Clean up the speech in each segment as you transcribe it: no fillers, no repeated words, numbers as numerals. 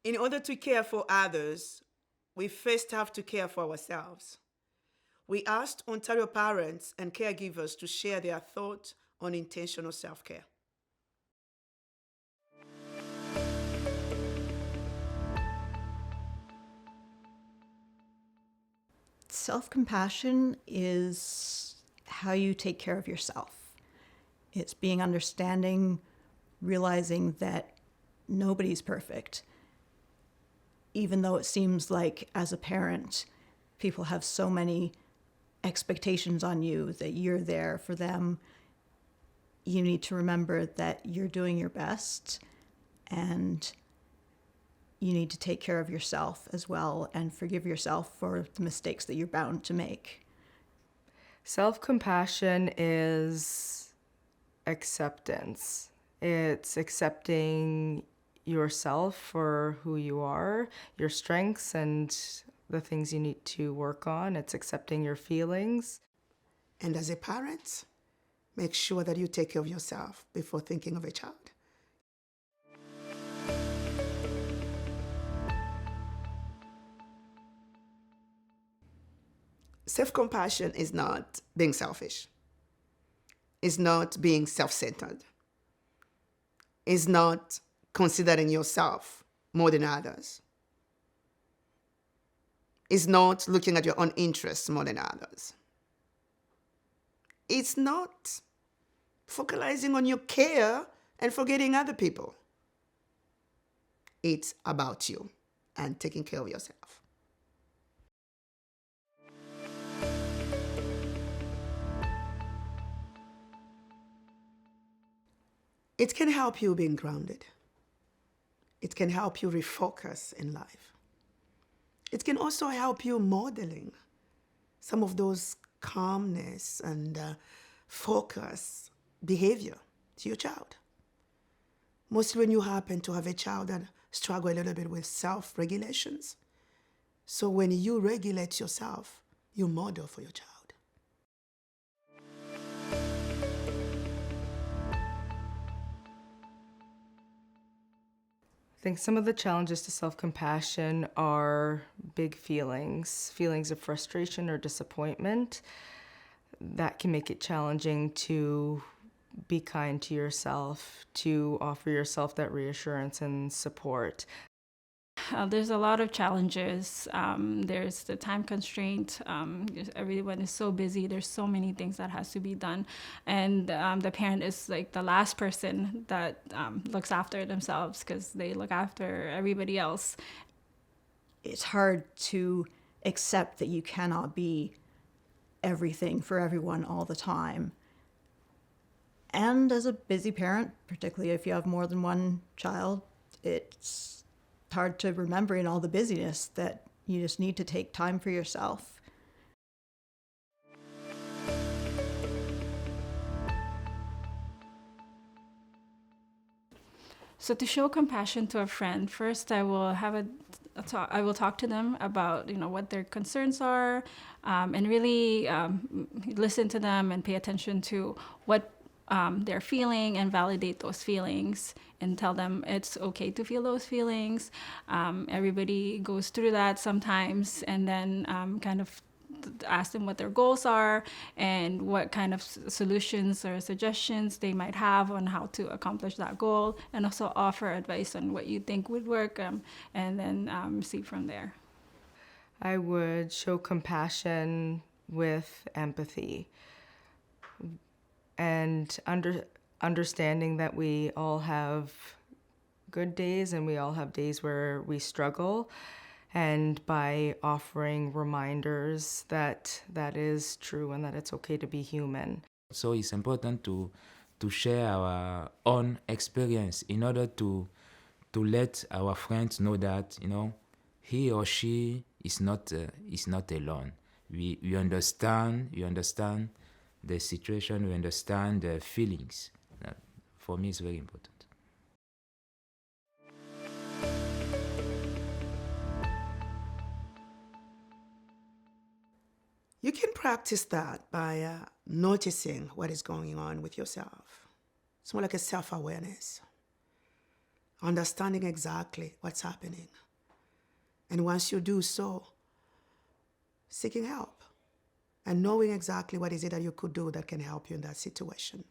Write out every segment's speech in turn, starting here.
In order to care for others, we first have to care for ourselves. We asked Ontario parents and caregivers to share their thoughts on intentional self-care. Self-compassion is how you take care of yourself. It's being understanding, realizing that nobody's perfect. Even though it seems like as a parent, people have so many expectations on you that you're there for them, you need to remember that you're doing your best and you need to take care of yourself as well and forgive yourself for the mistakes that you're bound to make. Self-compassion is acceptance. It's accepting yourself for who you are, your strengths and the things you need to work on. It's accepting your feelings. And as a parent, make sure that you take care of yourself before thinking of a child. Self-compassion is not being selfish. It's not being self-centered. It's not considering yourself more than others. It's not looking at your own interests more than others. It's not focalizing on your care and forgetting other people. It's about you and taking care of yourself. It can help you being grounded. It can help you refocus in life. It can also help you modeling some of those calmness and focus behavior to your child. Mostly when you happen to have a child that struggle a little bit with self-regulations. So when you regulate yourself, you model for your child. I think some of the challenges to self-compassion are big feelings of frustration or disappointment. That can make it challenging to be kind to yourself, to offer yourself that reassurance and support. There's a lot of challenges. There's the time constraint. Everyone is so busy. There's so many things that has to be done. And the parent is like the last person that looks after themselves because they look after everybody else. It's hard to accept that you cannot be everything for everyone all the time. And as a busy parent, particularly if you have more than one child, it's hard to remember in all the busyness that you just need to take time for yourself. So to show compassion to a friend, first I will have a talk. I will talk to them about what their concerns are, and really listen to them and pay attention to what they're feeling and validate those feelings and tell them it's okay to feel those feelings. Everybody goes through that sometimes, and then kind of ask them what their goals are and what kind of solutions or suggestions they might have on how to accomplish that goal, and also offer advice on what you think would work, and then see from there. I would show compassion with empathy and understanding that we all have good days and we all have days where we struggle, and by offering reminders that that is true and that it's okay to be human. So it's important to share our own experience in order to let our friends know that he or she is not alone. We understand the situation, we understand the feelings. For me, it's very important. You can practice that by noticing what is going on with yourself. It's more like a self-awareness. understanding exactly what's happening. And once you do so, seeking help and knowing exactly what is it that you could do that can help you in that situation.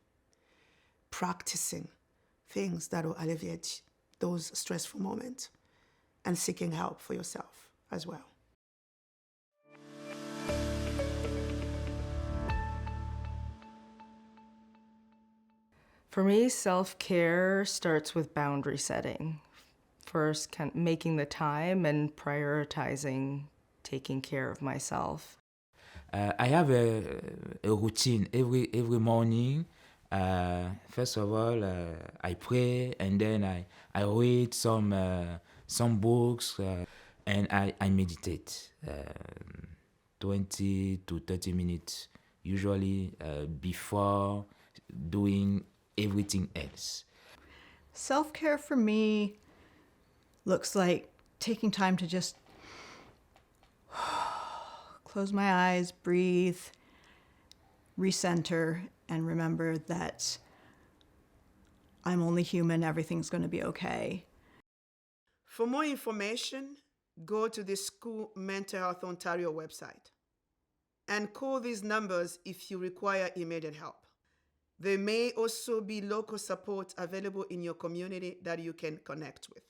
Practicing things that will alleviate those stressful moments and seeking help for yourself as well. For me, self-care starts with boundary setting. First, making the time and prioritizing taking care of myself. I have a routine every morning. First of all, I pray, and then I read some books, and I meditate 20 to 30 minutes, usually before doing everything else. Self-care for me looks like taking time to just close my eyes, breathe, recenter, and remember that I'm only human, everything's going to be okay. For more information, go to the School Mental Health Ontario website and call these numbers if you require immediate help. There may also be local support available in your community that you can connect with.